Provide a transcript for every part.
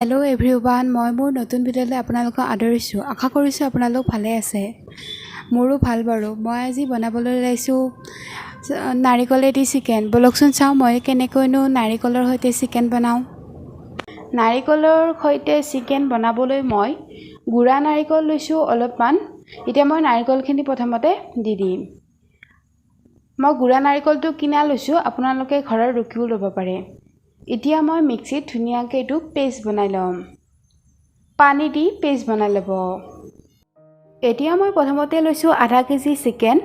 Hello' everyone, মই মোৰ নতুন ভিডিঅ'লৈ আপোনালোকক আদৰিছোঁ। আশা কৰিছোঁ আপোনালোক ভালে আছে। মোৰো ভাল বাৰু। মই আজি বনাবলৈ ওলাইছোঁ নাৰিকলেদি চিকেন। বলকচোন চাওঁ মই কেনেকৈনো নাৰিকলৰ সৈতে চিকেন বনাওঁ। নাৰিকলৰ সৈতে চিকেন বনাবলৈ মই গুড়া নাৰিকল লৈছোঁ অলপমান। এতিয়া মই নাৰিকলখিনি প্ৰথমতে দি দিম। মই গুড়া নাৰিকলটো কিনা লৈছোঁ, আপোনালোকে ঘৰত ৰুকিও ল'ব পাৰে। এতিয়া মই মিক্সিত ধুনীয়াকৈ এইটো পেষ্ট বনাই ল'ম। পানী দি পেষ্ট বনাই ল'ব। এতিয়া মই প্ৰথমতে লৈছোঁ আধা কেজি চিকেন।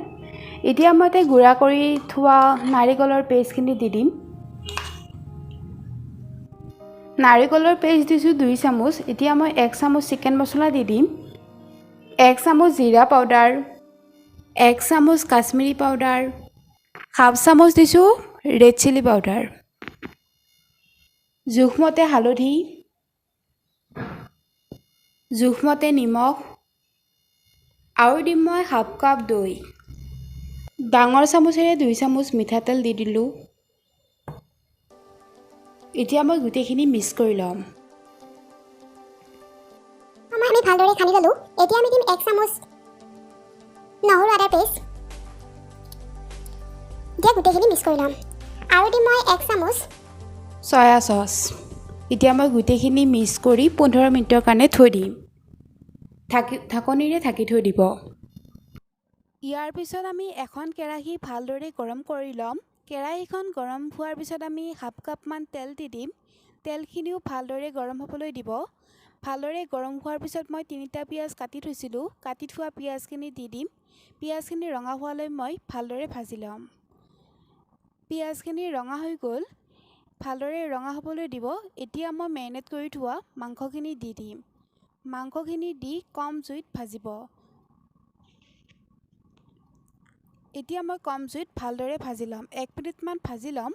এতিয়া মই গুড়া কৰি থোৱা নাৰিকলৰ পেষ্টখিনি দি দিম। নাৰিকলৰ পেষ্ট দিছোঁ 2 চামুচ। এতিয়া মই 1 চামুচ চিকেন মছলা দি দিম, 1 চামুচ জিৰা পাউডাৰ, 1 চামুচ কাশ্মীৰী পাউডাৰ, 1/2 চামুচ দিছোঁ ৰেড চিলি পাউডাৰ, জোখমতে হালধি, জোখমতে নিমখ আৰু দিম মই 1/2 কাপ দৈ। ডাঙৰ চামুচেৰে 2 চামুচ মিঠাতেল দি দিলোঁ। এতিয়া মই গোটেইখিনি মিক্স কৰি ল'ম। আমি ভালদৰে খানি ল'লোঁ। এতিয়া আমি দিম 1 চামুচ নহৰু আদা পেষ্ট। এতিয়া গোটেইখিনি মিক্স কৰি ল'ম। আৰু দিম মই 1 চামুচ চয়া চচ। এতিয়া মই গোটেইখিনি মিক্স কৰি 15 মিনিটৰ কাৰণে থৈ দিম। ঢাকনিৰে ঢাকি থৈ দিব। ইয়াৰ পিছত আমি এখন কেৰাহী ভালদৰে গৰম কৰি ল'ম। কেৰাহীখন গৰম হোৱাৰ পিছত আমি 1/2 কাপমান তেল দি দিম। তেলখিনিও ভালদৰে গৰম হ'বলৈ দিব। ভালদৰে গৰম হোৱাৰ পিছত মই 3টা পিঁয়াজ কাটি থৈছিলোঁ, কাটি থোৱা পিঁয়াজখিনি দি দিম। পিঁয়াজখিনি ৰঙা হোৱালৈ মই ভালদৰে ভাজি ল'ম। পিঁয়াজখিনি ৰঙা হৈ গ'ল, ভালদৰে ৰঙা হ'বলৈ দিব। এতিয়া মই মেৰিনেট কৰি থোৱা মাংসখিনি দি দিম। মাংসখিনি দি কম জুইত ভাজিব। এতিয়া মই কম জুইত ভালদৰে ভাজি ল'ম। 1 মিনিটমান ভাজি ল'ম।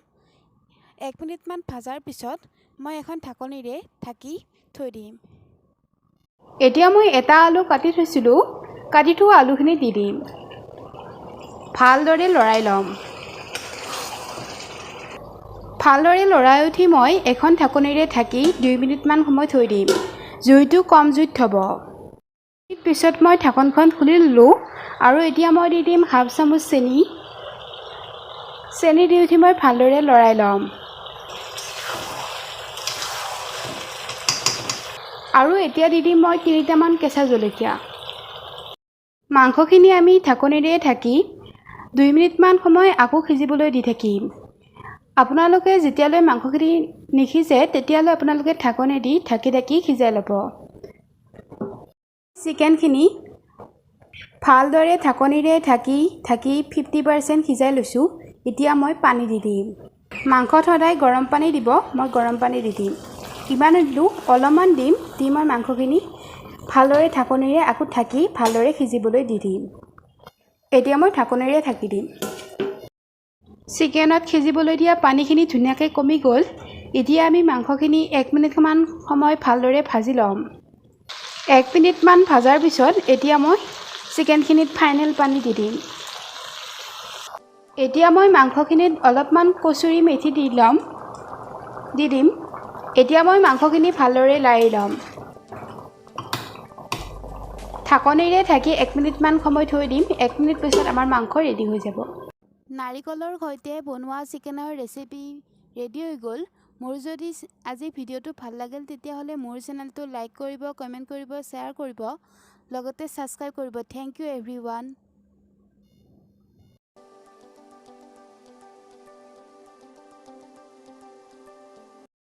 1 মিনিটমান ভাজাৰ পিছত মই এখন ঢাকনিৰে ঢাকি থৈ দিম। এতিয়া মই এটা আলু কাটি থৈছিলোঁ, কাটি থোৱা আলুখিনি দি দিম। ভালদৰে লৰাই ল'ম। ভালদৰে লৰাই উঠি মই এখন ঢাকনিৰে ঢাকি 2 মিনিটমান সময় থৈ দিম। জুইটো কম জুইত থ'ব। পিছত মই ঢাকনখন খুলি ল'লোঁ আৰু এতিয়া মই দি দিম 1/2 চামুচ চেনি। চেনি দি উঠি মই ভালদৰে লৰাই ল'ম। আৰু এতিয়া দি দিম মই 3টামান কেঁচা জলকীয়া। মাংসখিনি আমি ঢাকনিৰে ঢাকি 2 মিনিটমান সময় আকৌ সিজিবলৈ দি থাকিম। আপোনালোকে যেতিয়ালৈ মাংসখিনি নিসিজে তেতিয়ালৈ আপোনালোকে ঢাকনি দি ঢাকি সিজাই ল'ব। চিকেনখিনি ভালদৰে ঢাকনিৰে ঢাকি 50% সিজাই লৈছোঁ। এতিয়া মই পানী দি দিম। মাংসত সদায় গৰম পানী দিব, মই গৰম পানী দি দিম। কিমান দিলোঁ অলপমান দিম, দি মই মাংসখিনি ভালদৰে ঢাকনিৰে আকৌ ঢাকি ভালদৰে সিজিবলৈ দি দিম। এতিয়া মই ঢাকনিৰে ঢাকি দিম। চিকেনত সিজিবলৈ দিয়া পানীখিনি ধুনীয়াকৈ কমি গ'ল। এতিয়া আমি মাংসখিনি 1 মিনিটমান সময় ভালদৰে ভাজি ল'ম। 1 মিনিটমান ভাজাৰ পিছত এতিয়া মই চিকেনখিনিত ফাইনেল পানী দি দিম। এতিয়া মই মাংসখিনিত অলপমান কচুৰি মেথি দি দিম। এতিয়া মই মাংসখিনি ভালদৰে লাৰি ল'ম। ঢাকনিৰে ঢাকি 1 মিনিটমান সময় থৈ দিম। 1 মিনিট পিছত আমাৰ মাংস ৰেডি হৈ যাব। নাৰিকলৰ সৈতে বনোৱা চিকেনৰ ৰেচিপি ৰেডি হৈ গ'ল। মোৰ যদি আজি ভিডিঅ'টো ভাল লাগিল তেতিয়াহ'লে মোৰ চেনেলটো লাইক কৰিব, কমেণ্ট কৰিব, শ্বেয়াৰ কৰিব, লগতে ছাবস্ক্ৰাইব কৰিব। Thank you everyone.